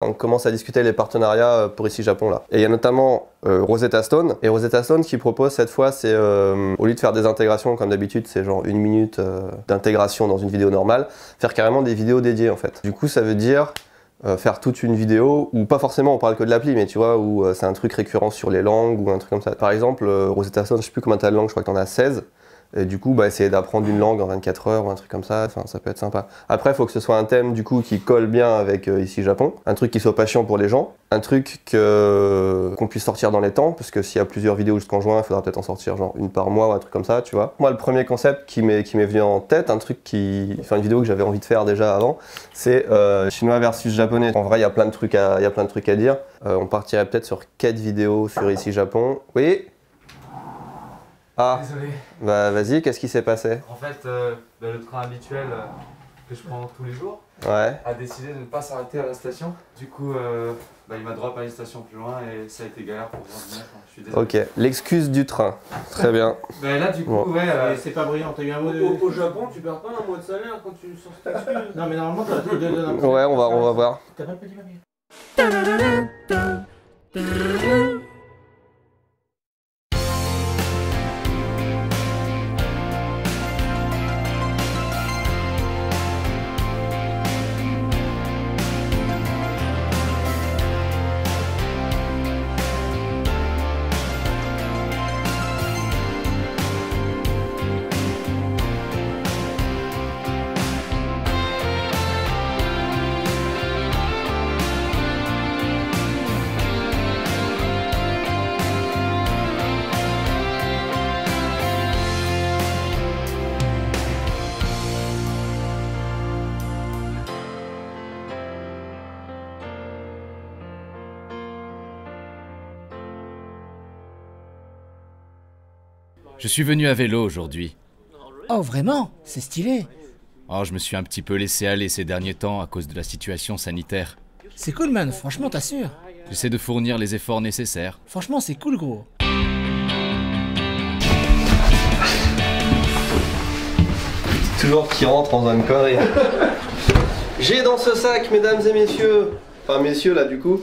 On commence à discuter les partenariats pour ici Japon là. Et il y a notamment Rosetta Stone. Et Rosetta Stone, ce qu'ils proposent cette fois, c'est au lieu de faire des intégrations comme d'habitude, c'est genre 1 minute d'intégration dans une vidéo normale, faire carrément des vidéos dédiées en fait. Du coup, ça veut dire faire toute une vidéo où pas forcément on parle que de l'appli, mais tu vois, où c'est un truc récurrent sur les langues ou un truc comme ça. Par exemple, Rosetta Stone, je sais plus combien t'as de langues, je crois que t'en as 16. Et du coup, essayer d'apprendre une langue en 24 heures ou un truc comme ça, enfin, ça peut être sympa. Après, il faut que ce soit un thème du coup qui colle bien avec ici Japon, un truc qui soit pas chiant pour les gens, un truc qu'on puisse sortir dans les temps, parce que s'il y a plusieurs vidéos jusqu'en juin, il faudra peut-être en sortir genre une par mois ou un truc comme ça, tu vois. Moi, le premier concept qui m'est venu en tête, un truc une vidéo que j'avais envie de faire déjà avant, c'est chinois versus japonais. En vrai, il y a plein de trucs à dire. On partirait peut-être sur 4 vidéos sur ici Japon. Oui. Ah, désolé. Bah vas-y, qu'est-ce qui s'est passé? En fait, le train habituel que je prends tous les jours a décidé de ne pas s'arrêter à la station. Du coup, il m'a drop à une station plus loin et ça a été galère pour revenir. Je suis désolé. Ok, l'excuse du train. Très bien. Là, du coup, bon. C'est pas brillant, t'as eu un mot de... Au Japon, tu perds pas un mois de salaire quand tu sors cette excuse. Non mais normalement t'as te donnes un... Ouais, on va voir. T'as pas le petit papier. Je suis venu à vélo aujourd'hui. Oh vraiment? C'est stylé. Oh, je me suis un petit peu laissé aller ces derniers temps à cause de la situation sanitaire. C'est cool man, franchement t'assures. J'essaie de fournir les efforts nécessaires. Franchement c'est cool gros. Toujours qui rentre dans une connerie. J'ai dans ce sac, mesdames et messieurs, enfin messieurs là du coup,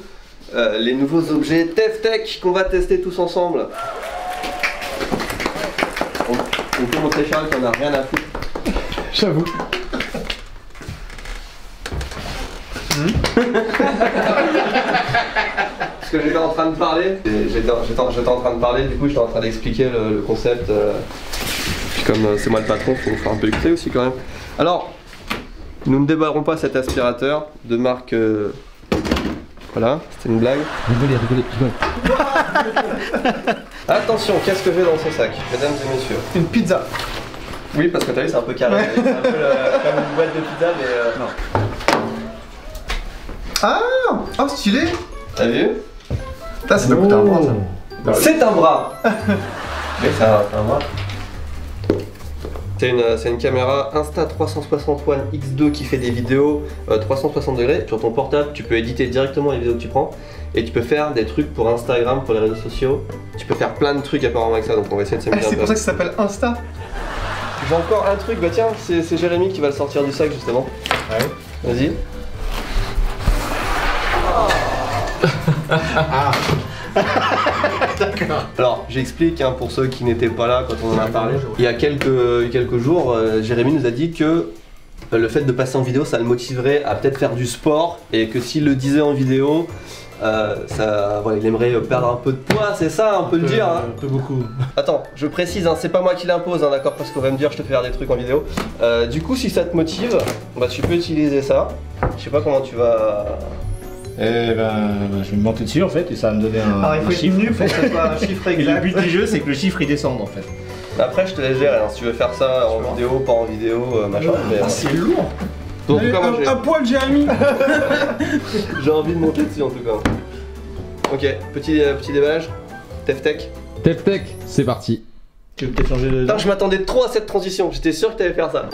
les nouveaux objets TefTech qu'on va tester tous ensemble. On peut montrer Charles qu'on a rien à foutre. J'avoue. Parce que j'étais en train de parler, j'étais en train de parler, du coup j'étais en train d'expliquer le concept. Puis comme c'est moi le patron, faut faire un peu écouter aussi quand même. Alors, nous ne déballerons pas cet aspirateur de marque... Voilà, c'était une blague. Rigolez. Attention, qu'est-ce que j'ai dans ce sac, mesdames et messieurs? Une pizza. Oui, parce que t'as vu, c'est un peu carré. C'est un peu comme une boîte de pizza, mais non. Ah, oh stylé. T'as vu? Là, ça doit coûter un bras ça. C'est un bras. Mais c'est un bras. C'est une caméra Insta360 One X2 qui fait des vidéos 360 degrés. Sur ton portable, tu peux éditer directement les vidéos que tu prends et tu peux faire des trucs pour Instagram, pour les réseaux sociaux. Tu peux faire plein de trucs apparemment avec ça, donc on va essayer de s'amuser un peu. C'est pour ça que ça s'appelle Insta. J'ai encore un truc, bah tiens, c'est Jérémy qui va le sortir du sac justement. Ouais. Vas-y. Ah. D'accord. Alors, j'explique pour ceux qui n'étaient pas là quand on en a parlé. Il y a quelques jours, Jérémy nous a dit que le fait de passer en vidéo, ça le motiverait à peut-être faire du sport et que s'il le disait en vidéo, il aimerait perdre un peu de poids, c'est ça, on peut le dire. Un peu beaucoup. Attends, je précise, c'est pas moi qui l'impose, d'accord, parce qu'on va me dire je te fais faire des trucs en vidéo. Du coup, si ça te motive, tu peux utiliser ça. Je sais pas comment tu vas... Eh je vais me monter dessus en fait et ça va me donner un, Alors il faut être chiffre. nu pour que ce soit un chiffre Et exact. le but du jeu c'est que le chiffre il descende en fait. Après je te laisse gérer, si tu veux faire ça en vidéo, pas en vidéo, machin. Mais, c'est lourd. en tout cas, moi Un poil Jérémy. j'ai envie de monter dessus en tout cas. Ok, petit déballage. TefTech. TefTech, c'est parti. Tu veux peut-être changer de... Putain, je m'attendais trop à cette transition, j'étais sûr que t'allais faire ça.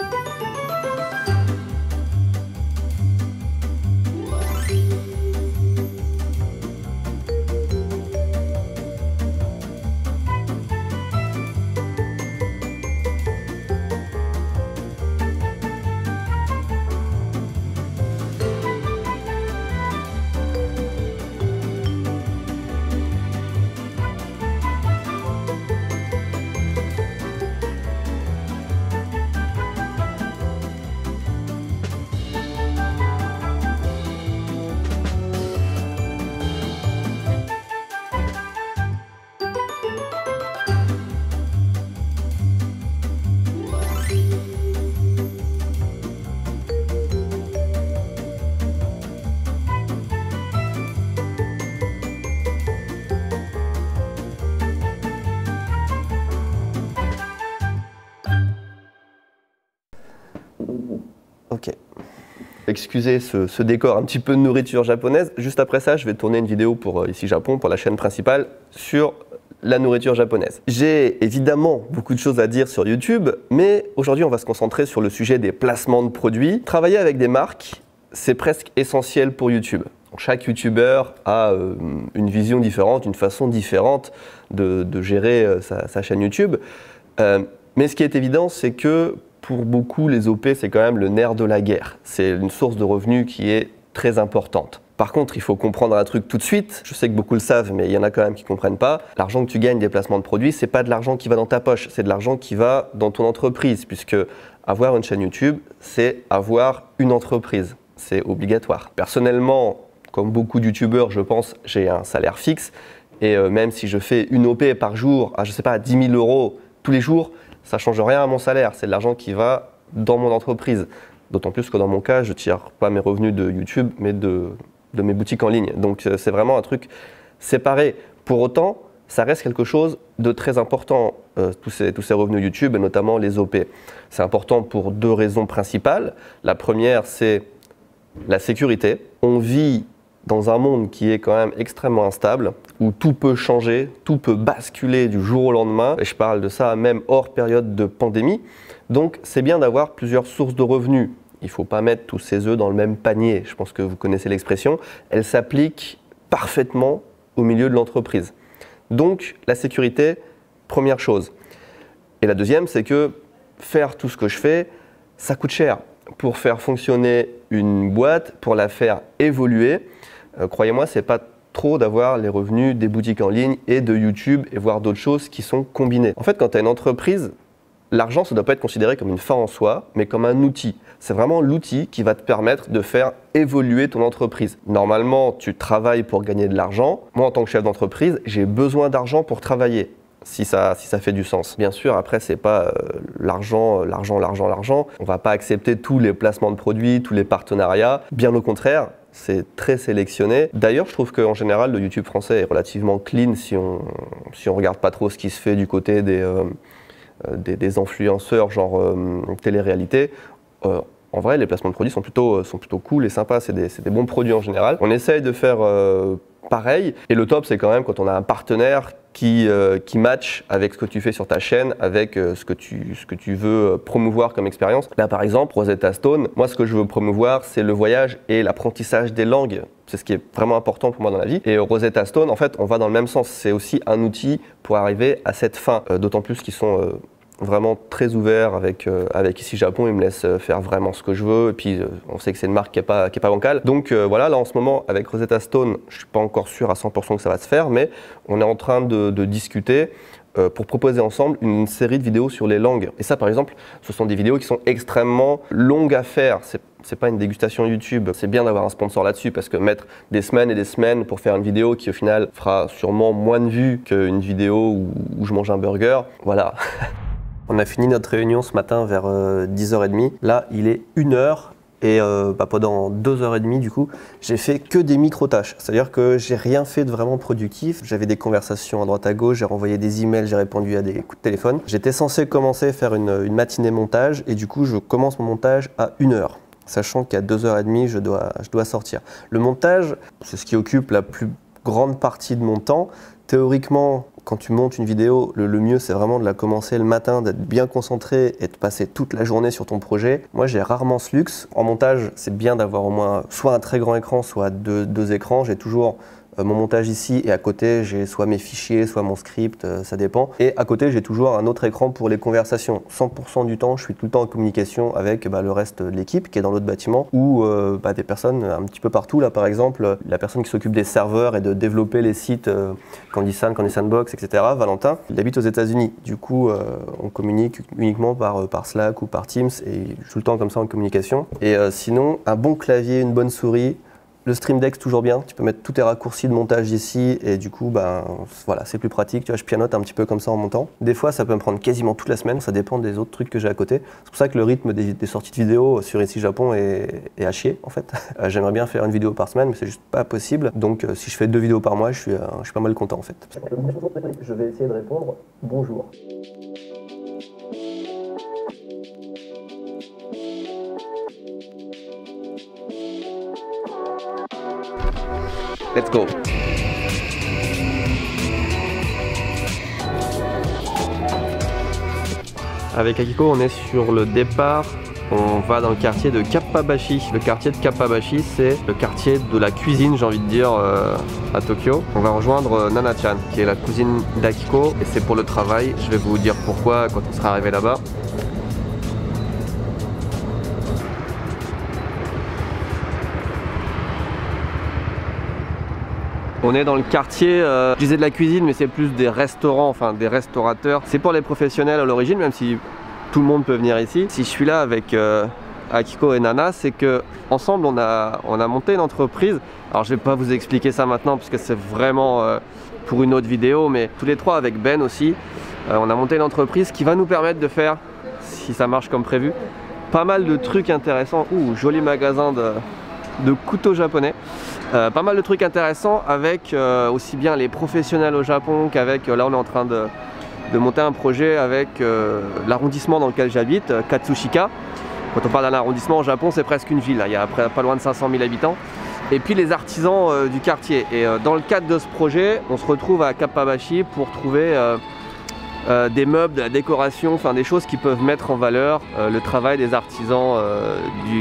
excusez ce décor un petit peu de nourriture japonaise. Juste après ça, je vais tourner une vidéo pour Ici Japon, pour la chaîne principale, sur la nourriture japonaise. J'ai évidemment beaucoup de choses à dire sur YouTube, mais aujourd'hui on va se concentrer sur le sujet des placements de produits. Travailler avec des marques, c'est presque essentiel pour YouTube. Chaque youtubeur a une vision différente, une façon différente de gérer sa chaîne YouTube. Mais ce qui est évident, c'est que pour beaucoup, les OP, c'est quand même le nerf de la guerre. C'est une source de revenus qui est très importante. Par contre, il faut comprendre un truc tout de suite. Je sais que beaucoup le savent, mais il y en a quand même qui ne comprennent pas. L'argent que tu gagnes des placements de produits, c'est pas de l'argent qui va dans ta poche, c'est de l'argent qui va dans ton entreprise, puisque avoir une chaîne YouTube, c'est avoir une entreprise. C'est obligatoire. Personnellement, comme beaucoup de youtubeurs, je pense, j'ai un salaire fixe. Et même si je fais une OP par jour, à, je sais pas, 10 000 € tous les jours, ça ne change rien à mon salaire. C'est de l'argent qui va dans mon entreprise. D'autant plus que dans mon cas, je ne tire pas mes revenus de YouTube, mais de mes boutiques en ligne. Donc c'est vraiment un truc séparé. Pour autant, ça reste quelque chose de très important, tous ces revenus YouTube, et notamment les OP. C'est important pour deux raisons principales. La première, c'est la sécurité. On vit dans un monde qui est quand même extrêmement instable, où tout peut changer, tout peut basculer du jour au lendemain. Et je parle de ça même hors période de pandémie. Donc c'est bien d'avoir plusieurs sources de revenus. Il ne faut pas mettre tous ses œufs dans le même panier. Je pense que vous connaissez l'expression. Elle s'applique parfaitement au milieu de l'entreprise. Donc la sécurité, première chose. Et la deuxième, c'est que faire tout ce que je fais, ça coûte cher. Pour faire fonctionner une boîte, pour la faire évoluer, croyez-moi, c'est pas trop d'avoir les revenus des boutiques en ligne et de YouTube et voire d'autres choses qui sont combinées. En fait, quand tu as une entreprise, l'argent, ça ne doit pas être considéré comme une fin en soi, mais comme un outil. C'est vraiment l'outil qui va te permettre de faire évoluer ton entreprise. Normalement, tu travailles pour gagner de l'argent. Moi, en tant que chef d'entreprise, j'ai besoin d'argent pour travailler. Si ça fait du sens. Bien sûr, après, c'est pas l'argent. On va pas accepter tous les placements de produits, tous les partenariats. Bien au contraire, c'est très sélectionné. D'ailleurs, je trouve qu'en général, le YouTube français est relativement clean si on regarde pas trop ce qui se fait du côté des influenceurs, genre télé-réalité. En vrai, les placements de produits sont plutôt cool et sympas. C'est des bons produits en général. On essaye de faire pareil. Et le top, c'est quand même quand on a un partenaire qui match avec ce que tu fais sur ta chaîne, avec ce que tu veux promouvoir comme expérience. Là, par exemple, Rosetta Stone, moi, ce que je veux promouvoir, c'est le voyage et l'apprentissage des langues. C'est ce qui est vraiment important pour moi dans la vie. Et Rosetta Stone, en fait, on va dans le même sens. C'est aussi un outil pour arriver à cette fin. D'autant plus qu'ils sont vraiment très ouverts avec Ici Japon. Ils me laissent faire vraiment ce que je veux. Et puis, on sait que c'est une marque qui est pas bancale. Donc voilà, là en ce moment, avec Rosetta Stone, je suis pas encore sûr à 100% que ça va se faire, mais on est en train de discuter pour proposer ensemble une série de vidéos sur les langues. Et ça, par exemple, ce sont des vidéos qui sont extrêmement longues à faire. C'est pas une dégustation YouTube. C'est bien d'avoir un sponsor là-dessus parce que mettre des semaines et des semaines pour faire une vidéo qui, au final, fera sûrement moins de vues qu'une vidéo où je mange un burger, voilà. On a fini notre réunion ce matin vers 10h30. Là, il est 1h et pendant 2h30, du coup, j'ai fait que des micro-tâches. C'est-à-dire que j'ai rien fait de vraiment productif. J'avais des conversations à droite à gauche, j'ai renvoyé des emails, j'ai répondu à des coups de téléphone. J'étais censé commencer à faire une matinée montage et du coup, je commence mon montage à 1h. Sachant qu'à 2h30, je dois sortir. Le montage, c'est ce qui occupe la plus grande partie de mon temps. Théoriquement, quand tu montes une vidéo, le mieux c'est vraiment de la commencer le matin, d'être bien concentré et de passer toute la journée sur ton projet. Moi j'ai rarement ce luxe. En montage, c'est bien d'avoir au moins soit un très grand écran, soit deux écrans. J'ai toujours mon montage ici et à côté j'ai soit mes fichiers, soit mon script, ça dépend. Et à côté j'ai toujours un autre écran pour les conversations. 100% du temps je suis tout le temps en communication avec le reste de l'équipe qui est dans l'autre bâtiment ou des personnes un petit peu partout. Là par exemple la personne qui s'occupe des serveurs et de développer les sites Candy Sandbox, etc. Valentin, il habite aux États-Unis. Du coup on communique uniquement par Slack ou par Teams et je suis tout le temps comme ça en communication. Et sinon un bon clavier, une bonne souris. Le Stream Deck, toujours bien, tu peux mettre tous tes raccourcis de montage ici et du coup, voilà, c'est plus pratique. Tu vois, je pianote un petit peu comme ça en montant. Des fois, ça peut me prendre quasiment toute la semaine, ça dépend des autres trucs que j'ai à côté. C'est pour ça que le rythme des sorties de vidéos sur Ici Japon est à chier, en fait. J'aimerais bien faire une vidéo par semaine, mais c'est juste pas possible. Donc, si je fais 2 vidéos par mois, je suis pas mal content, en fait. Je vais essayer de répondre bonjour. Let's go. Avec Akiko, on est sur le départ. On va dans le quartier de Kappabashi. Le quartier de Kappabashi, c'est le quartier de la cuisine, j'ai envie de dire, à Tokyo. On va rejoindre Nana-chan, qui est la cousine d'Akiko, et c'est pour le travail. Je vais vous dire pourquoi quand on sera arrivé là-bas. On est dans le quartier, je disais de la cuisine, mais c'est plus des restaurants, enfin des restaurateurs. C'est pour les professionnels à l'origine, même si tout le monde peut venir ici. Si je suis là avec Akiko et Nana, c'est que ensemble on a monté une entreprise. Alors je vais pas vous expliquer ça maintenant parce que c'est vraiment pour une autre vidéo, mais tous les trois avec Ben aussi, on a monté une entreprise qui va nous permettre de faire, si ça marche comme prévu, pas mal de trucs intéressants. Ouh, joli magasin de couteaux japonais. Pas mal de trucs intéressants avec aussi bien les professionnels au Japon qu'avec, là on est en train de monter un projet avec l'arrondissement dans lequel j'habite, Katsushika. Quand on parle d'un arrondissement au Japon, c'est presque une ville, là. Il y a pas loin de 500 000 habitants. Et puis les artisans du quartier. Et dans le cadre de ce projet, on se retrouve à Kappabashi pour trouver des meubles, de la décoration, enfin des choses qui peuvent mettre en valeur le travail des artisans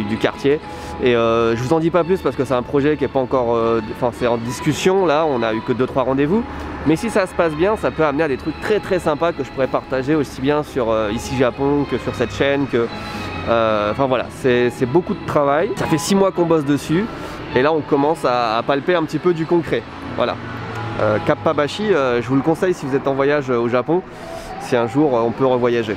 du quartier. Et je vous en dis pas plus parce que c'est un projet qui est pas encore, enfin c'est en discussion là, on a eu que 2-3 rendez-vous. Mais si ça se passe bien, ça peut amener à des trucs très sympas que je pourrais partager aussi bien sur Ici Japon que sur cette chaîne. Enfin voilà, c'est beaucoup de travail. Ça fait 6 mois qu'on bosse dessus et là on commence à palper un petit peu du concret. Voilà. Kappabashi, je vous le conseille si vous êtes en voyage au Japon, si un jour on peut revoyager.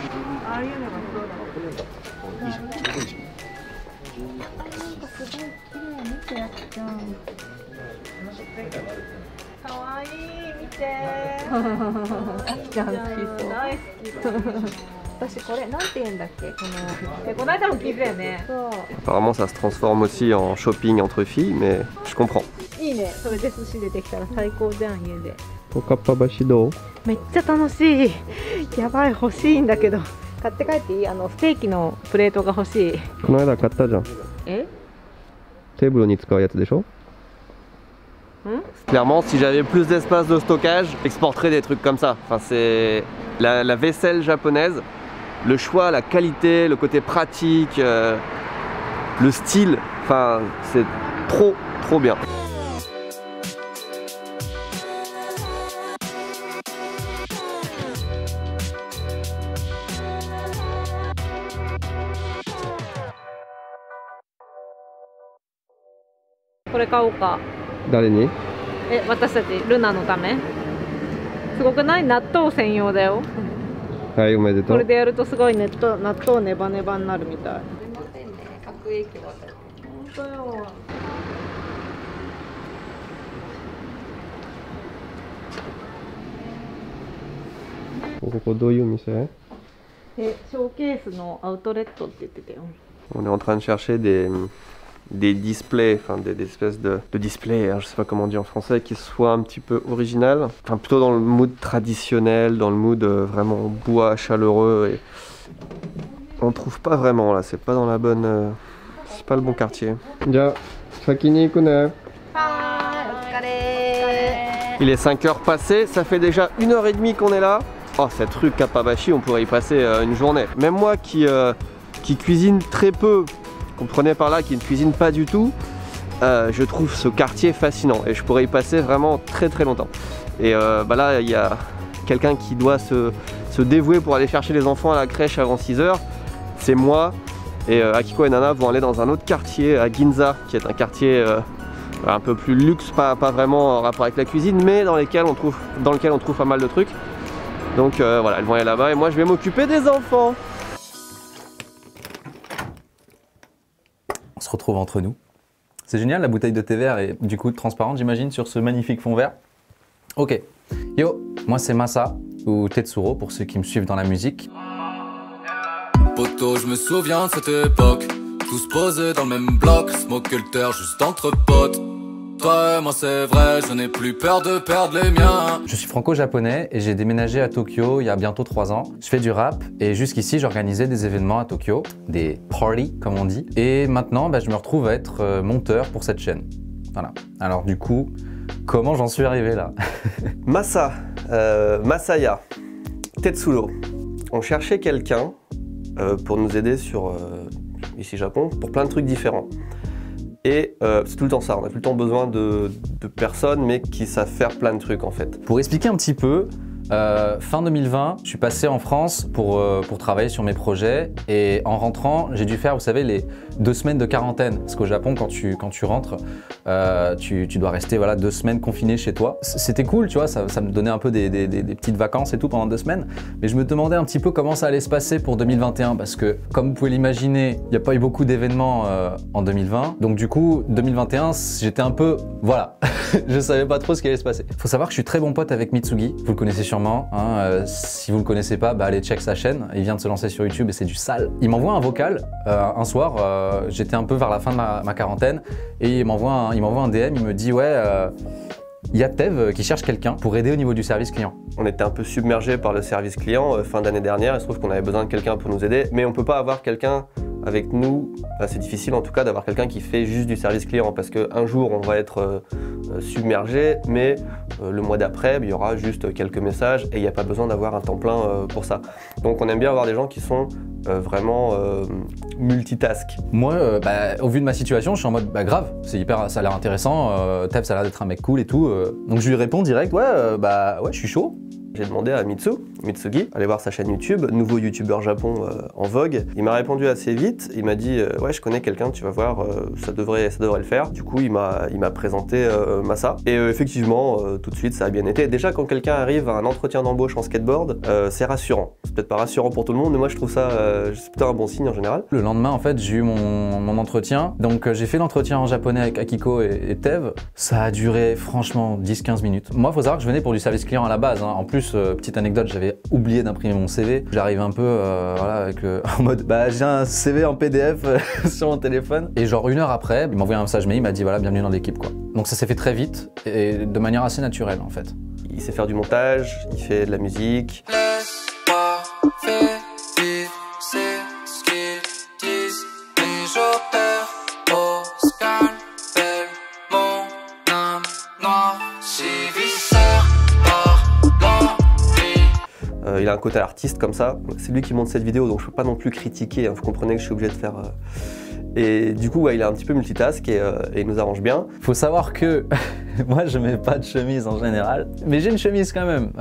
Apparemment ça se transforme aussi en shopping entre filles, mais je comprends. Pour Kappabashiどう? めっちゃ楽しい。やばい、欲しいんだけど。買って帰っていい？ステーキのプレートが欲しい。この間買ったじゃん。え？テーブルに使うやつでしょ? Clairement, si j'avais plus d'espace de stockage, j'exporterais des trucs comme ça. Enfin, c'est la vaisselle japonaise, le choix, la qualité, le côté pratique, le style. Enfin, c'est trop bien. D'aller ni? 私たちルナのためすごくない？納豆専用だよ。はい、おめでとう。これでやるとすごい納豆ネバネバになるみたい。本当よ。ここどういう店？ショーケースのアウトレットって言ってたよ。On est en train de chercher des displays, enfin des espèces de displays, je sais pas comment on dit en français, qui soient un petit peu original, enfin plutôt dans le mood traditionnel, dans le mood vraiment bois, chaleureux, et on trouve pas vraiment là, c'est pas dans la bonne, c'est pas le bon quartier. Il est 5 heures passées, ça fait déjà 1h30 qu'on est là. Oh, cette rue Kappabashi, on pourrait y passer une journée. Même moi qui cuisine très peu, comprenez par là, qui ne cuisine pas du tout, je trouve ce quartier fascinant et je pourrais y passer vraiment très longtemps. Et bah là il y a quelqu'un qui doit se dévouer pour aller chercher les enfants à la crèche avant 6 h, c'est moi, et Akiko et Nana vont aller dans un autre quartier à Ginza, qui est un quartier un peu plus luxe, pas vraiment en rapport avec la cuisine, mais dans lequel on trouve pas mal de trucs. Donc voilà, elles vont aller là-bas et moi je vais m'occuper des enfants. On se retrouve entre nous. C'est génial, la bouteille de thé vert est du coup transparente, j'imagine, sur ce magnifique fond vert. Ok. Yo, moi c'est Masa, ou Tetsuro pour ceux qui me suivent dans la musique. Poto, je me souviens de cette époque, tous posés dans le même bloc, smoke culture juste entre potes. Toi, moi c'est vrai, je n'ai plus peur de perdre les miens. Je suis franco-japonais et j'ai déménagé à Tokyo il y a bientôt 3 ans. Je fais du rap et jusqu'ici j'organisais des événements à Tokyo, des parties comme on dit. Et maintenant je me retrouve à être monteur pour cette chaîne. Voilà. Alors du coup, comment j'en suis arrivé là? Masaya, Tetsulo. On cherchait quelqu'un pour nous aider sur ici Japon pour plein de trucs différents. Et c'est tout le temps ça, on a tout le temps besoin de personnes mais qui savent faire plein de trucs en fait. Pour expliquer un petit peu, fin 2020, je suis passé en France pour travailler sur mes projets et en rentrant, j'ai dû faire, vous savez, les 2 semaines de quarantaine. Parce qu'au Japon, quand tu rentres, tu dois rester voilà, 2 semaines confiné chez toi. C'était cool, tu vois, ça me donnait un peu des petites vacances et tout pendant 2 semaines. Mais je me demandais un petit peu comment ça allait se passer pour 2021 parce que, comme vous pouvez l'imaginer, il n'y a pas eu beaucoup d'événements en 2020. Donc du coup, 2021, j'étais un peu, voilà, je savais pas trop ce qui allait se passer. Il faut savoir que je suis très bon pote avec Mitsugi, vous le connaissez sûrement. Si vous le connaissez pas, allez check sa chaîne. Il vient de se lancer sur YouTube et c'est du sale. Il m'envoie un vocal un soir. J'étais un peu vers la fin de ma quarantaine et il m'envoie un DM. Il me dit ouais, il y a Tev qui cherche quelqu'un pour aider au niveau du service client. On était un peu submergé par le service client fin d'année dernière. Il se trouve qu'on avait besoin de quelqu'un pour nous aider, mais on peut pas avoir quelqu'un avec nous. C'est difficile en tout cas d'avoir quelqu'un qui fait juste du service client parce qu'un jour on va être submergé, mais le mois d'après il y aura juste quelques messages et il n'y a pas besoin d'avoir un temps plein pour ça. Donc on aime bien avoir des gens qui sont vraiment multitask. Moi, au vu de ma situation, je suis en mode grave, c'est hyper, ça a l'air intéressant, Tev ça a l'air d'être un mec cool et tout. Donc je lui réponds direct, ouais, je suis chaud. J'ai demandé à Mitsugi, aller voir sa chaîne YouTube, nouveau youtubeur Japon en vogue. Il m'a répondu assez vite, il m'a dit ouais je connais quelqu'un, tu vas voir, ça devrait le faire. Du coup il m'a présenté Masa et effectivement tout de suite ça a bien été. Déjà quand quelqu'un arrive à un entretien d'embauche en skateboard, c'est rassurant. C'est peut-être pas rassurant pour tout le monde mais moi je trouve ça c'est plutôt un bon signe en général. Le lendemain en fait j'ai eu mon entretien, donc j'ai fait l'entretien en japonais avec Akiko et Tev. Ça a duré franchement 10-15 minutes. Moi il faut savoir que je venais pour du service client à la base, hein. En plus petite anecdote, j'avais oublié d'imprimer mon CV. J'arrive un peu voilà, en mode j'ai un CV en PDF sur mon téléphone. Et genre 1 heure après, il m'a envoyé un message mail, il m'a dit voilà, bienvenue dans l'équipe quoi. Donc ça s'est fait très vite et de manière assez naturelle en fait. Il sait faire du montage, il fait de la musique. Il a un côté artiste comme ça. C'est lui qui monte cette vidéo, donc je peux pas non plus critiquer. Hein. Vous comprenez que je suis obligé de faire. Et du coup, ouais, il est un petit peu multitask et il nous arrange bien. Faut savoir que moi, je mets pas de chemise en général, mais j'ai une chemise quand même.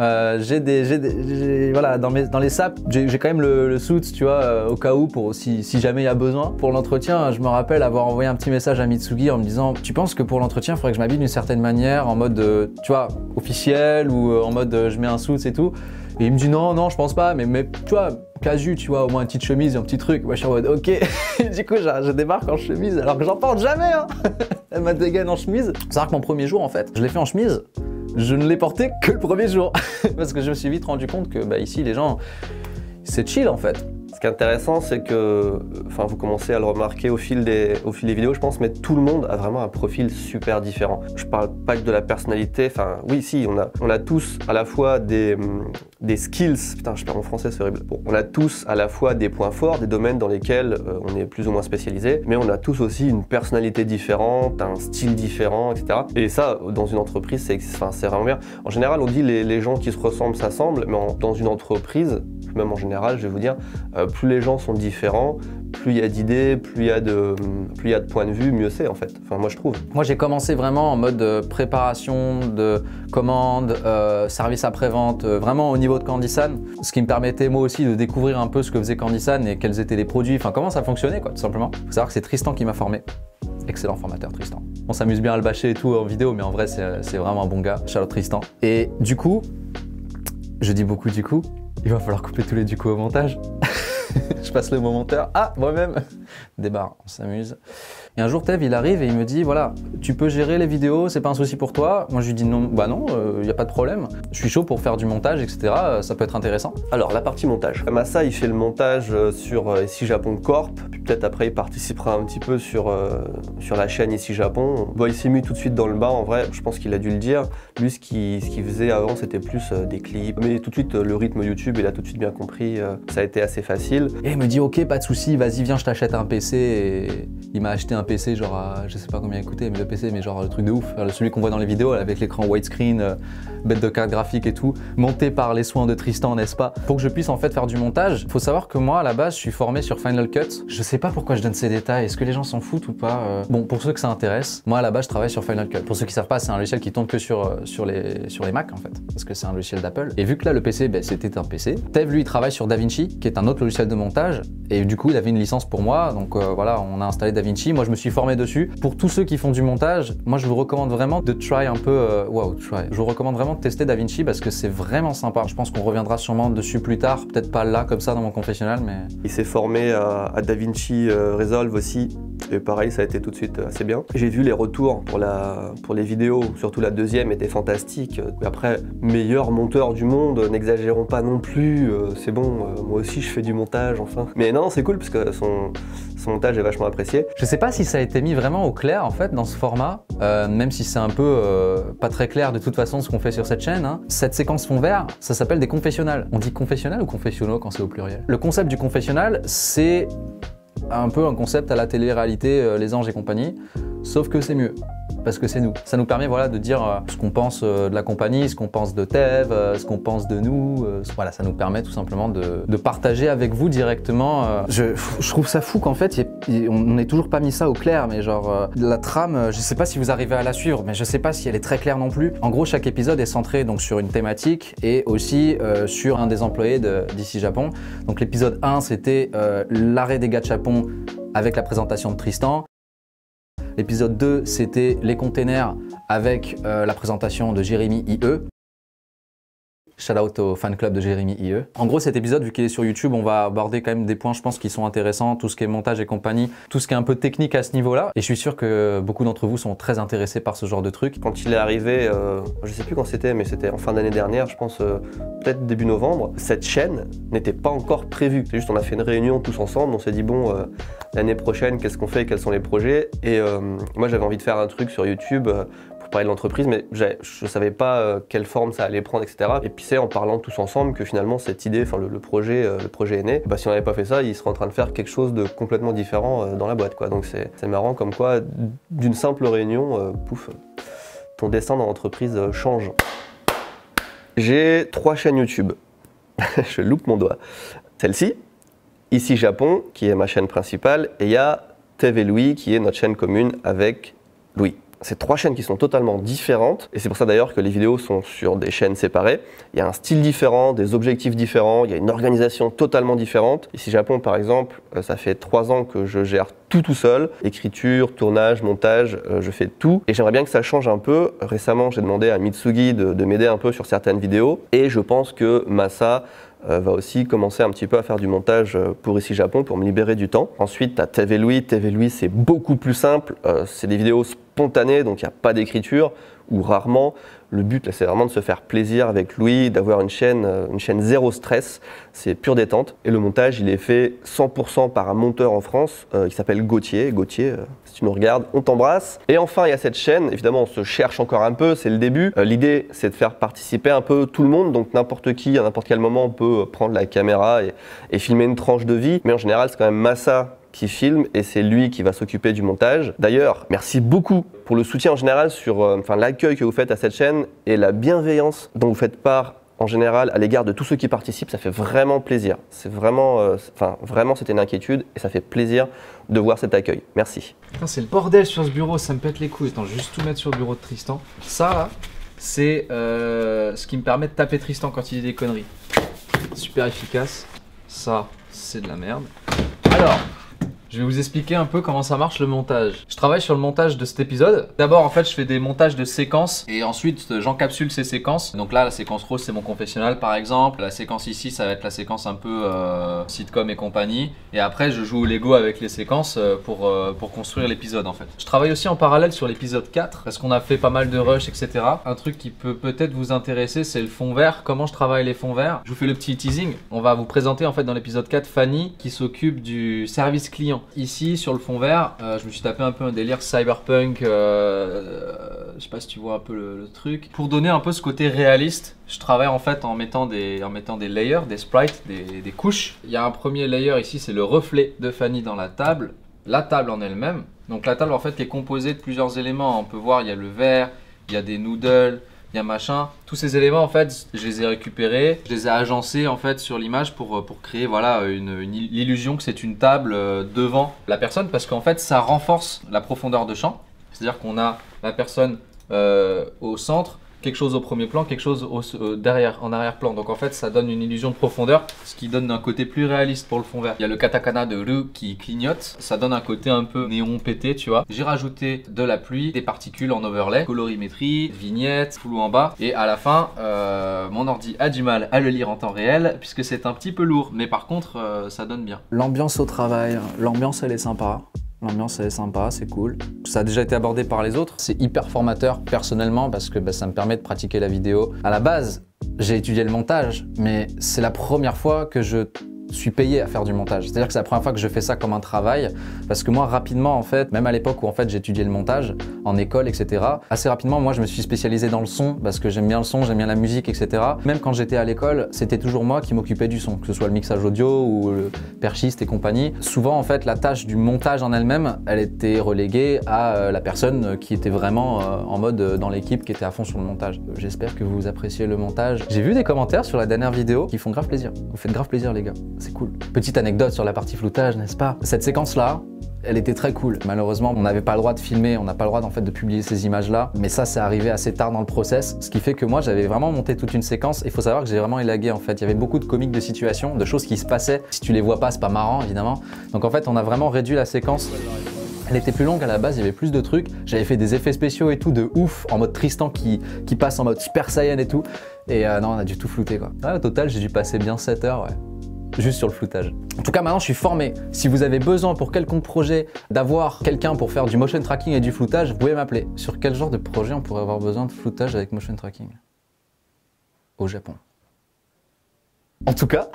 Voilà, dans les saps, j'ai quand même le suit, tu vois, au cas où, pour si jamais il y a besoin. Pour l'entretien, je me rappelle avoir envoyé un petit message à Mitsugi en me disant, tu penses que pour l'entretien, il faudrait que je m'habille d'une certaine manière, en mode, tu vois, officiel ou en mode, je mets un suit et tout. Et il me dit non, je pense pas, mais tu vois, casu, tu vois, au moins une petite chemise et un petit truc. Moi je suis en mode ok. Du coup je débarque en chemise alors que j'en porte jamais, hein. Elle m'a dégainé en chemise. C'est vrai que mon premier jour en fait, je l'ai fait en chemise. Je ne l'ai porté que le premier jour. Parce que je me suis vite rendu compte que ici les gens, c'est chill en fait. Ce qui est intéressant, c'est que, vous commencez à le remarquer au fil des vidéos, je pense, mais tout le monde a vraiment un profil super différent. Je parle pas que de la personnalité, oui, si, on a tous à la fois des skills, putain, je parle en français, c'est horrible. Bon, on a tous à la fois des points forts, des domaines dans lesquels on est plus ou moins spécialisé, mais on a tous aussi une personnalité différente, un style différent, etc. Et ça, dans une entreprise, c'est vraiment bien. En général, on dit les gens qui se ressemblent s'assemblent, mais dans une entreprise, même en général, je vais vous dire, plus les gens sont différents, plus il y a d'idées, plus il y a de points de vue, mieux c'est en fait. Moi je trouve. Moi j'ai commencé vraiment en mode préparation de commandes, service après-vente, vraiment au niveau de Candysan, ce qui me permettait moi aussi de découvrir un peu ce que faisait Candysan et quels étaient les produits, comment ça fonctionnait quoi, tout simplement. Il faut savoir que c'est Tristan qui m'a formé. Excellent formateur Tristan. On s'amuse bien à le bâcher et tout en vidéo, mais en vrai c'est vraiment un bon gars. Shout out Tristan. Et du coup, je dis beaucoup du coup, il va falloir couper tous les du coup au montage. Je passe le mot monteur. Ah, moi-même. Débarre, on s'amuse. Et un jour, Tev, il arrive et il me dit, voilà, tu peux gérer les vidéos, c'est pas un souci pour toi. Moi, je lui dis non, bah non, y a pas de problème. Je suis chaud pour faire du montage, etc. Ça peut être intéressant. Alors, la partie montage. Masa, il fait le montage sur Ici Japon Corp. Puis peut-être après, il participera un petit peu sur la chaîne Ici Japon. Bon, il s'est mis tout de suite dans le bas, en vrai. Je pense qu'il a dû le dire. Lui, ce qu'il faisait avant, c'était plus des clips. Mais tout de suite, le rythme YouTube, il a tout de suite bien compris. Ça a été assez facile. Et il me dit, ok, pas de souci, vas-y, viens, je t'achète un PC. Et il m'a acheté un un PC genre, je sais pas combien il coûtait, mais le PC, mais genre le truc de ouf, celui qu'on voit dans les vidéos avec l'écran widescreen, bête de carte graphique et tout, monté par les soins de Tristan, n'est-ce pas? Pour que je puisse en fait faire du montage, faut savoir que moi à la base je suis formé sur Final Cut. Je sais pas pourquoi je donne ces détails, est-ce que les gens s'en foutent ou pas? Bon, pour ceux que ça intéresse, moi à la base je travaille sur Final Cut. Pour ceux qui savent pas, c'est un logiciel qui tourne que sur les Mac en fait, parce que c'est un logiciel d'Apple. Et vu que là le PC, c'était un PC, Tev lui il travaille sur DaVinci, qui est un autre logiciel de montage, et du coup il avait une licence pour moi, donc voilà, on a installé DaVinci, moi je me suis formé dessus. Pour tous ceux qui font du montage, moi je vous recommande vraiment de try un peu, je vous recommande vraiment de tester DaVinci parce que c'est vraiment sympa. Je pense qu'on reviendra sûrement dessus plus tard, peut-être pas là comme ça dans mon confessionnal, mais... Il s'est formé à DaVinci Resolve aussi, et pareil, ça a été tout de suite assez bien. J'ai vu les retours pour les vidéos, surtout la deuxième était fantastique. Après, meilleur monteur du monde, n'exagérons pas non plus, c'est bon, moi aussi je fais du montage, enfin. Mais non, c'est cool parce que son montage est vachement apprécié. Je sais pas si ça a été mis vraiment au clair en fait dans ce format, même si c'est un peu pas très clair de toute façon ce qu'on fait sur cette chaîne. Hein. Cette séquence fond vert, ça s'appelle des confessionnals. On dit confessionnal ou confessionnaux quand c'est au pluriel? Le concept du confessionnal, c'est un peu un concept à la télé-réalité Les Anges et compagnie, sauf que c'est mieux. Parce que c'est nous. Ça nous permet voilà, de dire ce qu'on pense de la compagnie, ce qu'on pense de Tev, ce qu'on pense de nous. Voilà, ça nous permet tout simplement de partager avec vous directement. Je trouve ça fou qu'en fait, on n'ait toujours pas mis ça au clair, mais genre la trame, je sais pas si vous arrivez à la suivre, mais je sais pas si elle est très claire non plus. En gros, chaque épisode est centré donc, sur une thématique et aussi sur un des employés d'ici Japon. Donc l'épisode 1, c'était l'arrêt des gachapons avec la présentation de Tristan. L'épisode 2, c'était les containers avec la présentation de Jérémy IE. Shout out au fan club de Jérémy IE. En gros, cet épisode, vu qu'il est sur YouTube, on va aborder quand même des points, je pense, qui sont intéressants, tout ce qui est montage et compagnie, tout ce qui est un peu technique à ce niveau-là. Et je suis sûr que beaucoup d'entre vous sont très intéressés par ce genre de truc. Quand il est arrivé, je sais plus quand c'était, mais c'était en fin d'année dernière, je pense peut-être début novembre, cette chaîne n'était pas encore prévue. C'est juste, on a fait une réunion tous ensemble, on s'est dit bon, l'année prochaine, qu'est-ce qu'on fait, quels sont les projets? Et moi, j'avais envie de faire un truc sur YouTube parler de l'entreprise, mais je savais pas quelle forme ça allait prendre, etc. Et puis c'est en parlant tous ensemble que finalement cette idée, enfin le projet est né. Bah, si on n'avait pas fait ça, il serait en train de faire quelque chose de complètement différent dans la boîte, quoi. Donc c'est marrant comme quoi, d'une simple réunion, pouf, ton destin dans l'entreprise change. J'ai 3 chaînes YouTube. Je loupe mon doigt. Celle-ci, Ici Japon, qui est ma chaîne principale, et il y a Tev et Louis, qui est notre chaîne commune avec Louis. C'est 3 chaînes qui sont totalement différentes, et c'est pour ça d'ailleurs que les vidéos sont sur des chaînes séparées. Il y a un style différent, des objectifs différents, il y a une organisation totalement différente. Ici Japon par exemple, ça fait 3 ans que je gère tout seul, écriture, tournage, montage, je fais tout. Et j'aimerais bien que ça change un peu. Récemment, j'ai demandé à Mitsugi de m'aider un peu sur certaines vidéos, et je pense que Masa va aussi commencer un petit peu à faire du montage pour Ici Japon pour me libérer du temps. Ensuite, tu as Tev et Louis. Tev et Louis, c'est beaucoup plus simple. C'est des vidéos spontanées, donc il n'y a pas d'écriture, ou rarement. Le but, c'est vraiment de se faire plaisir avec Louis, d'avoir une chaîne zéro stress. C'est pure détente. Et le montage, il est fait 100% par un monteur en France qui s'appelle Gauthier. Gauthier, si tu nous regardes, on t'embrasse. Et enfin, il y a cette chaîne. Évidemment, on se cherche encore un peu, c'est le début. L'idée, c'est de faire participer un peu tout le monde. Donc n'importe qui, à n'importe quel moment, on peut prendre la caméra et filmer une tranche de vie. Mais en général, c'est quand même Masa qui filme et c'est lui qui va s'occuper du montage. D'ailleurs, merci beaucoup pour le soutien en général sur l'accueil que vous faites à cette chaîne et la bienveillance dont vous faites part en général à l'égard de tous ceux qui participent. Ça fait vraiment plaisir. C'est vraiment, vraiment c'était une inquiétude et ça fait plaisir de voir cet accueil. Merci. C'est le bordel sur ce bureau, ça me pète les couilles. Attends, je vais juste tout mettre sur le bureau de Tristan. Ça là, c'est ce qui me permet de taper Tristan quand il dit des conneries. Super efficace. Ça, c'est de la merde. Alors, je vais vous expliquer un peu comment ça marche le montage. Je travaille sur le montage de cet épisode. D'abord, en fait, je fais des montages de séquences et ensuite, j'encapsule ces séquences. Donc là, la séquence rose, c'est mon confessionnal par exemple. La séquence ici, ça va être la séquence un peu sitcom et compagnie. Et après, je joue au Lego avec les séquences pour construire l'épisode en fait. Je travaille aussi en parallèle sur l'épisode 4 parce qu'on a fait pas mal de rush, etc. Un truc qui peut peut-être vous intéresser, c'est le fond vert. Comment je travaille les fonds verts. Je vous fais le petit teasing. On va vous présenter en fait dans l'épisode 4 Fanny qui s'occupe du service client. Ici sur le fond vert, je me suis tapé un peu un délire cyberpunk, je sais pas si tu vois un peu le truc. Pour donner un peu ce côté réaliste, je travaille en fait en mettant des layers, des sprites, des couches. Il y a un premier layer ici, c'est le reflet de Fanny dans la table. la table en elle-même. Donc la table en fait qui est composée de plusieurs éléments. On peut voir il y a le verre, il y a des noodles, il y a machin. Tous ces éléments en fait, je les ai récupérés, je les ai agencés en fait sur l'image pour créer voilà l'illusion que c'est une table devant la personne, parce qu'en fait ça renforce la profondeur de champ. C'est-à-dire qu'on a la personne au centre, quelque chose au premier plan, quelque chose derrière, en arrière-plan. Donc en fait, ça donne une illusion de profondeur, ce qui donne un côté plus réaliste pour le fond vert. Il y a le katakana de Ru qui clignote, ça donne un côté un peu néon pété, tu vois. J'ai rajouté de la pluie, des particules en overlay, colorimétrie, vignette, flou en bas. Et à la fin, mon ordi a du mal à le lire en temps réel, puisque c'est un petit peu lourd. Mais par contre, ça donne bien. L'ambiance au travail, l'ambiance elle est sympa. L'ambiance elle est sympa, c'est cool. Ça a déjà été abordé par les autres. C'est hyper formateur personnellement parce que ça me permet de pratiquer la vidéo. À la base, j'ai étudié le montage, mais c'est la première fois que je suis payé à faire du montage. C'est-à-dire que c'est la première fois que je fais ça comme un travail, parce que moi rapidement en fait, même à l'époque où en fait j'étudiais le montage en école, etc. Assez rapidement, moi je me suis spécialisé dans le son parce que j'aime bien le son, j'aime bien la musique, etc. Même quand j'étais à l'école, c'était toujours moi qui m'occupais du son, que ce soit le mixage audio ou le perchiste et compagnie. Souvent en fait, la tâche du montage en elle-même, elle était reléguée à la personne qui était vraiment en mode dans l'équipe, qui était à fond sur le montage. J'espère que vous appréciez le montage. J'ai vu des commentaires sur la dernière vidéo qui font grave plaisir. Vous faites grave plaisir les gars. C'est cool. Petite anecdote sur la partie floutage, n'est-ce pas? Cette séquence-là, elle était très cool. Malheureusement, on n'avait pas le droit de filmer, on n'a pas le droit en fait de publier ces images-là. Mais ça, c'est arrivé assez tard dans le process, ce qui fait que moi, j'avais vraiment monté toute une séquence. Il faut savoir que j'ai vraiment élagué en fait. Il y avait beaucoup de comiques de situation, de choses qui se passaient. Si tu les vois pas, c'est pas marrant évidemment. Donc en fait, on a vraiment réduit la séquence. Elle était plus longue à la base, il y avait plus de trucs. J'avais fait des effets spéciaux et tout de ouf, en mode Tristan qui passe en mode Super Saiyan et tout. Et non, on a dû tout flouter quoi. Ouais, au total, j'ai dû passer bien 7 heures, ouais. Juste sur le floutage. En tout cas, maintenant, je suis formé. Si vous avez besoin pour quelconque projet d'avoir quelqu'un pour faire du motion tracking et du floutage, vous pouvez m'appeler. Sur quel genre de projet on pourrait avoir besoin de floutage avec motion tracking? Au Japon. En tout cas,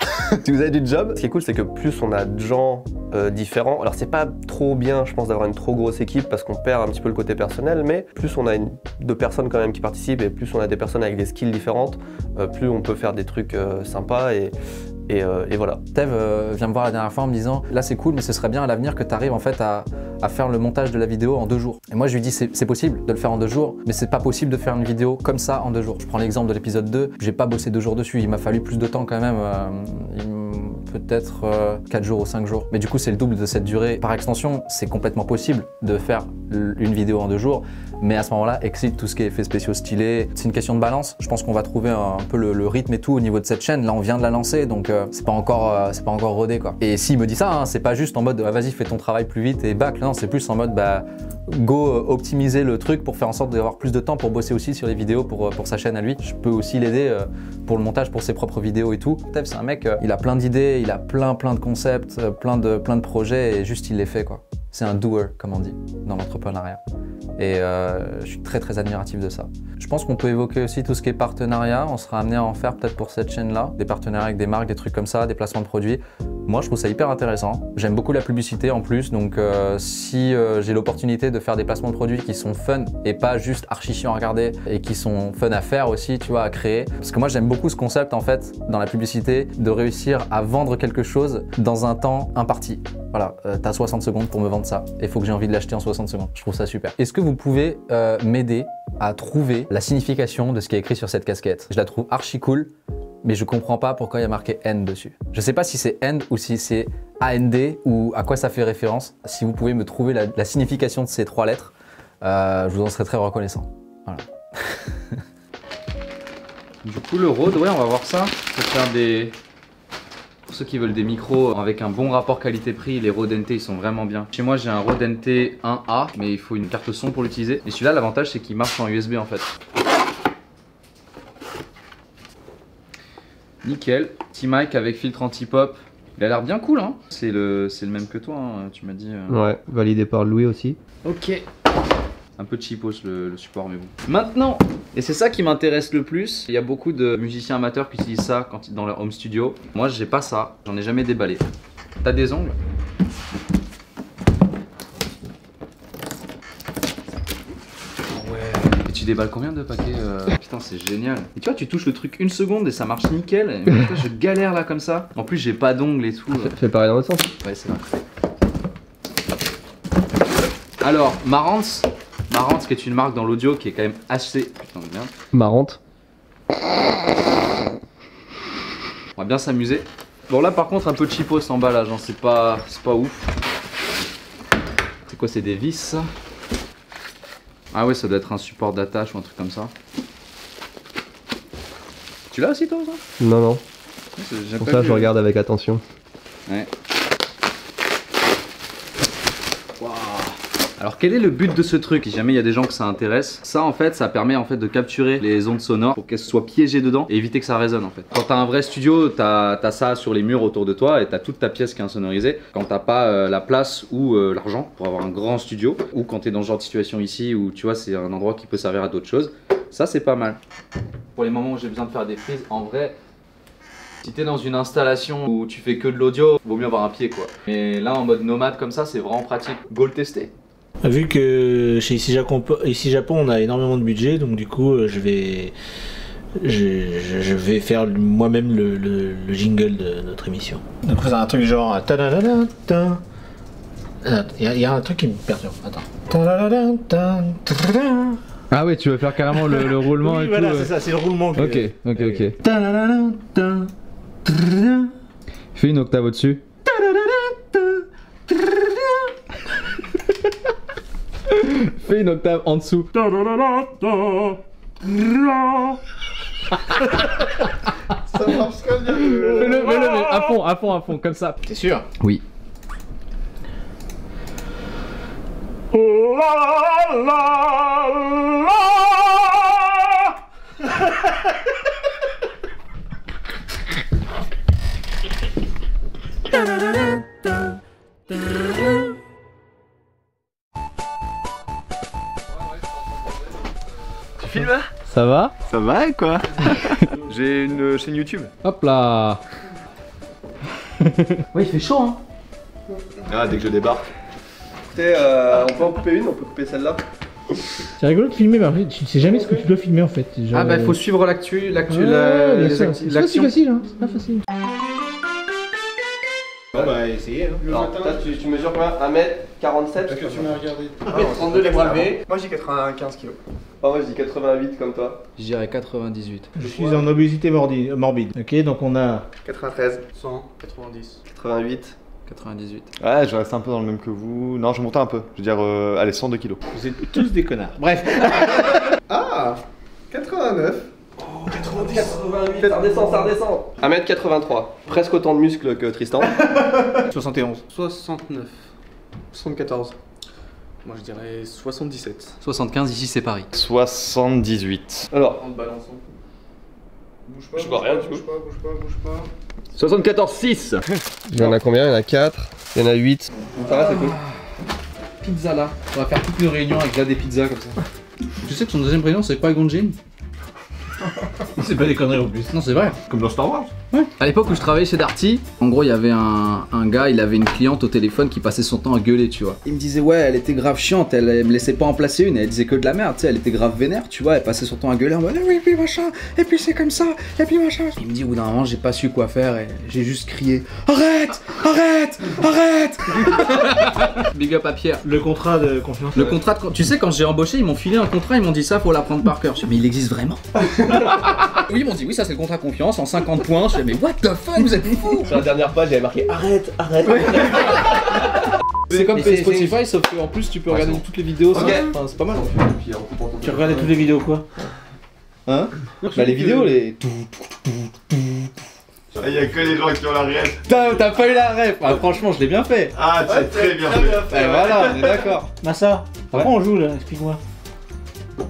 si vous avez du job, ce qui est cool, c'est que plus on a de gens différents, alors c'est pas trop bien, je pense, d'avoir une trop grosse équipe parce qu'on perd un petit peu le côté personnel, mais plus on a deux personnes quand même qui participent et plus on a des personnes avec des skills différentes, plus on peut faire des trucs sympas et voilà. Tev vient me voir la dernière fois en me disant là c'est cool mais ce serait bien à l'avenir que tu arrives en fait à faire le montage de la vidéo en 2 jours. Et moi je lui dis c'est possible de le faire en 2 jours mais c'est pas possible de faire une vidéo comme ça en 2 jours. Je prends l'exemple de l'épisode 2, j'ai pas bossé 2 jours dessus, il m'a fallu plus de temps quand même, peut-être 4 jours ou 5 jours. Mais du coup c'est le double de cette durée. Par extension c'est complètement possible de faire une vidéo en 2 jours. Mais à ce moment-là, excite tout ce qui est effets spéciaux stylés. C'est une question de balance. Je pense qu'on va trouver un peu le rythme et tout au niveau de cette chaîne. Là, on vient de la lancer, donc c'est pas encore rodé quoi. Et s'il me dit ça, hein, c'est pas juste en mode ah, vas-y fais ton travail plus vite et bâcle. Non, c'est plus en mode bah go optimiser le truc pour faire en sorte d'avoir plus de temps pour bosser aussi sur les vidéos pour sa chaîne à lui. Je peux aussi l'aider pour le montage pour ses propres vidéos et tout. Tev, c'est un mec, il a plein d'idées, il a plein de concepts, plein de projets et juste il les fait quoi. C'est un doer, comme on dit, dans l'entrepreneuriat. Et je suis très admiratif de ça. Je pense qu'on peut évoquer aussi tout ce qui est partenariat. On sera amené à en faire peut-être pour cette chaîne-là. Des partenariats avec des marques, des trucs comme ça, des placements de produits. Moi, je trouve ça hyper intéressant. J'aime beaucoup la publicité en plus. Donc si j'ai l'opportunité de faire des placements de produits qui sont fun et pas juste archi chiant à regarder et qui sont fun à faire aussi, tu vois, à créer. Parce que moi, j'aime beaucoup ce concept en fait dans la publicité de réussir à vendre quelque chose dans un temps imparti. Voilà, t'as 60 secondes pour me vendre ça et il faut que j'ai envie de l'acheter en 60 secondes. Je trouve ça super. Est-ce que vous pouvez m'aider à trouver la signification de ce qui est écrit sur cette casquette? Je la trouve archi cool, mais je comprends pas pourquoi il y a marqué End dessus. Je sais pas si c'est End ou si c'est AND ou à quoi ça fait référence. Si vous pouvez me trouver la signification de ces 3 lettres, je vous en serais très reconnaissant. Voilà. Du coup, le Rode, ouais, on va voir ça. Pour faire des... Pour ceux qui veulent des micros avec un bon rapport qualité-prix, les Rode NT ils sont vraiment bien. Chez moi j'ai un Rode NT 1A, mais il faut une carte son pour l'utiliser. Et celui-là, l'avantage c'est qu'il marche en USB en fait. Nickel. Petit mic avec filtre anti-pop. Il a l'air bien cool hein. C'est le même que toi, hein, tu m'as dit. Ouais, validé par Louis aussi. Ok. Un peu cheapos le support mais bon. Maintenant, et c'est ça qui m'intéresse le plus, il y a beaucoup de musiciens amateurs qui utilisent ça quand ils dans leur home studio. Moi j'ai pas ça, j'en ai jamais déballé. T'as des ongles? Ouais. Et tu déballes combien de paquets Putain c'est génial. Et tu vois tu touches le truc 1 seconde et ça marche nickel. Et putain, je galère là comme ça. En plus j'ai pas d'ongles et tout. Fais pareil dans l'autre sens. Ouais c'est vrai. Alors, Marantz, qui est une marque dans l'audio qui est quand même assez... Putain de merde. Marrante. On va bien s'amuser. Bon là par contre un peu cheapo cet emballage, hein. C'est pas ouf. C'est quoi, c'est des vis ça? Ah ouais, ça doit être un support d'attache ou un truc comme ça. Tu l'as aussi toi ça? Non, non. J'ai Pour pas ça, vu. je regarde avec attention. Ouais. Wow. Alors quel est le but de ce truc? Si jamais il y a des gens que ça intéresse, ça en fait ça permet en fait de capturer les ondes sonores pour qu'elles soient piégées dedans et éviter que ça résonne en fait. Quand t'as un vrai studio, t'as ça sur les murs autour de toi et t'as toute ta pièce qui est insonorisée. Quand t'as pas la place ou l'argent pour avoir un grand studio, ou quand t'es dans ce genre de situation ici où tu vois c'est un endroit qui peut servir à d'autres choses, ça c'est pas mal. Pour les moments où j'ai besoin de faire des prises, en vrai, si t'es dans une installation où tu fais que de l'audio, vaut mieux avoir un pied quoi. Mais là en mode nomade comme ça, c'est vraiment pratique. Go le tester. Vu que chez Ici Japon, on a énormément de budget, donc du coup, je vais faire moi-même le jingle de notre émission. Donc c'est un truc genre... Il y a un truc qui me perturbe. Attends. Ah ouais, tu veux faire carrément le roulement Oui, et voilà, tout. c'est ça, c'est le roulement. Ok. Fais une octave au-dessus. Fais une octave en dessous. Ça marche très bien. Fais-le, mais à fond, comme ça. T'es sûr? Oui. Tu filmes? Ça va? Ça va quoi? J'ai une chaîne YouTube. Hop là. Ouais, il fait chaud hein. Ah, dès que je débarque. Écoutez, on peut en couper une, on peut couper celle-là. C'est rigolo de filmer, mais en fait, tu sais jamais ce que tu dois filmer en fait. Genre, Ah bah faut suivre l'actu, Ouais, bien sûr. C'est pas si l'action. facile, hein. C'est pas facile. Bon bah essayez. Hein. Alors, toi, tu mesures combien? 1m47? Est-ce que tu m'as regardé? 32 les bras levés. Moi j'ai 95 kilos. Ah, moi je dis 88 comme toi. Je dirais 98. Je suis en obésité morbide. Ok, donc on a... 93. 100. 90. 88. 98. Ouais, je reste un peu dans le même que vous. Non, je monte un peu. Je veux dire, allez, 102 kilos. Vous êtes tous des connards. Bref. Ah 89. Oh 90. 88, ça redescend. 1m83. Presque autant de muscles que Tristan. 71. 69. 74. Moi je dirais 77. 75, ici c'est Paris. 78. Alors, On te balance. Bouge pas. Je vois rien, du coup. Bouge pas. 74,6. il y en a combien? Il y en a 4. Il y en a 8. Ça va, c'est cool. Pizza là. On va faire toutes nos réunions avec là des pizzas comme ça. Tu sais que son deuxième prénom c'est pas Gonjin? C'est pas des conneries en plus. Non, c'est vrai. Comme dans Star Wars. Ouais. À l'époque où je travaillais chez Darty, en gros, il y avait un gars, il avait une cliente au téléphone qui passait son temps à gueuler, tu vois. Il me disait, ouais, elle était grave chiante, elle me laissait pas en placer une, elle disait que de la merde, tu sais, elle était grave vénère, tu vois, elle passait son temps à gueuler en mode, oui, puis machin, et puis c'est comme ça, et puis machin. Il me dit, au bout d'un moment, j'ai pas su quoi faire et j'ai juste crié, arrête. Big up à Pierre. Le contrat de confiance. Le contrat de... Tu sais, quand j'ai embauché, ils m'ont filé un contrat, ils m'ont dit ça, faut l'apprendre par cœur. Je dis, mais il existe vraiment? Oui, ils m'ont dit, oui, ça c'est le contrat confiance en 50 points. Je dis, mais what the fuck, vous êtes fous? Sur la dernière page, j'avais marqué arrête. C'est comme Mais Spotify, sauf qu'en plus tu peux regarder toutes les vidéos. Ok. Enfin, c'est pas mal. Tu regardais toutes les vidéos quoi? Hein? Bah, les vidéos, les. Il y a que les gens qui ont la réelle. T'as pas eu la ref. Ah, franchement, je l'ai bien fait. Ah, tu as très bien fait. Et voilà, on est d'accord. Massa, pourquoi on joue là? Explique-moi.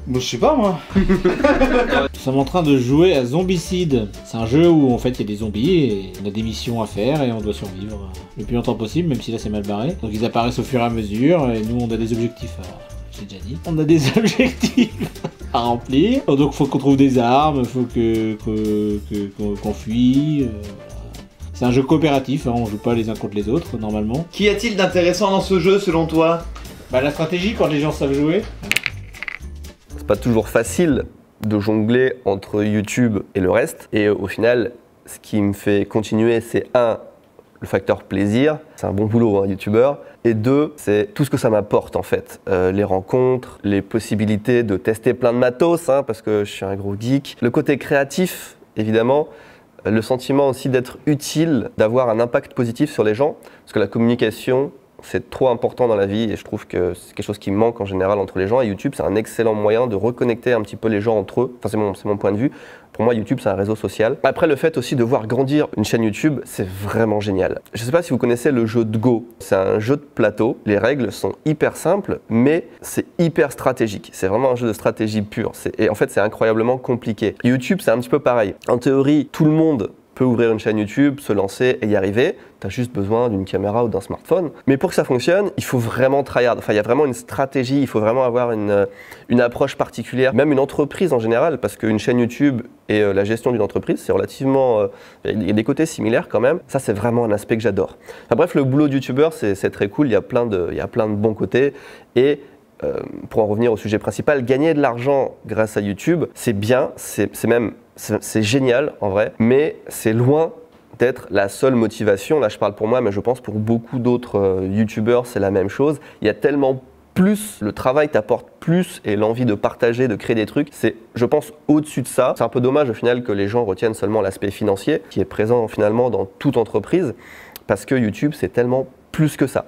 Bon, je sais pas moi. Nous sommes en train de jouer à Zombicide. C'est un jeu où en fait il y a des zombies et on a des missions à faire et on doit survivre le plus longtemps possible, même si là c'est mal barré. Donc ils apparaissent au fur et à mesure et nous on a des objectifs à... J'ai déjà dit. On a des objectifs à remplir. Donc faut qu'on trouve des armes, faut qu'on fuit. Voilà. C'est un jeu coopératif, hein, on joue pas les uns contre les autres normalement. Qu'y a-t-il d'intéressant dans ce jeu selon toi? Bah la stratégie quand les gens savent jouer. C'est pas toujours facile de jongler entre YouTube et le reste. Et au final, ce qui me fait continuer, c'est le facteur plaisir, c'est un bon boulot, hein, youtubeur. Et 2, c'est tout ce que ça m'apporte en fait. Les rencontres, les possibilités de tester plein de matos, hein, parce que je suis un gros geek. Le côté créatif, évidemment. Le sentiment aussi d'être utile, d'avoir un impact positif sur les gens. Parce que la communication, c'est trop important dans la vie et je trouve que c'est quelque chose qui manque en général entre les gens. Et YouTube, c'est un excellent moyen de reconnecter un petit peu les gens entre eux. Enfin, c'est mon point de vue. Pour moi, YouTube, c'est un réseau social. Après, le fait aussi de voir grandir une chaîne YouTube, c'est vraiment génial. Je ne sais pas si vous connaissez le jeu de Go. C'est un jeu de plateau. Les règles sont hyper simples, mais c'est hyper stratégique. C'est vraiment un jeu de stratégie pure. Et en fait, c'est incroyablement compliqué. YouTube, c'est un petit peu pareil. En théorie, tout le monde peut ouvrir une chaîne YouTube, se lancer et y arriver. Tu as juste besoin d'une caméra ou d'un smartphone. Mais pour que ça fonctionne, il faut vraiment tryhard. Enfin, il y a vraiment une stratégie, il faut vraiment avoir une approche particulière. Même une entreprise en général, parce qu'une chaîne YouTube et la gestion d'une entreprise, c'est relativement... il y a des côtés similaires quand même. Ça, c'est vraiment un aspect que j'adore. Enfin, bref, le boulot de YouTubeur, c'est très cool. Il y a plein de bons côtés. Et pour en revenir au sujet principal, gagner de l'argent grâce à YouTube, c'est bien, c'est génial en vrai, mais c'est loin d'être la seule motivation. Là, je parle pour moi, mais je pense pour beaucoup d'autres youtubeurs, c'est la même chose. Il y a tellement plus, le travail t'apporte plus et l'envie de partager, de créer des trucs, c'est, je pense, au-dessus de ça. C'est un peu dommage au final que les gens retiennent seulement l'aspect financier, qui est présent finalement dans toute entreprise, parce que YouTube, c'est tellement plus que ça.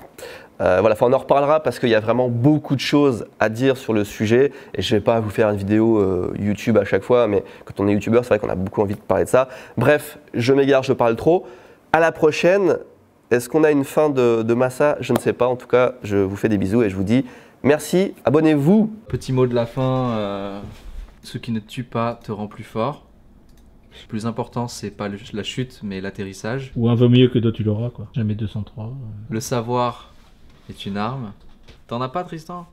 Voilà, on en reparlera parce qu'il y a vraiment beaucoup de choses à dire sur le sujet et je ne vais pas vous faire une vidéo YouTube à chaque fois, mais quand on est youtubeur, c'est vrai qu'on a beaucoup envie de parler de ça. Bref, je m'égare, je parle trop. À la prochaine. Est-ce qu'on a une fin de Massa? Je ne sais pas. En tout cas, je vous fais des bisous et je vous dis merci. Abonnez-vous. Petit mot de la fin. Ce qui ne te tue pas te rend plus fort. Le plus important, c'est pas la chute, mais l'atterrissage. Ou un vaut mieux que d'autres, tu l'auras, quoi. Jamais 203. Le savoir est une arme. T'en as pas, Tristan?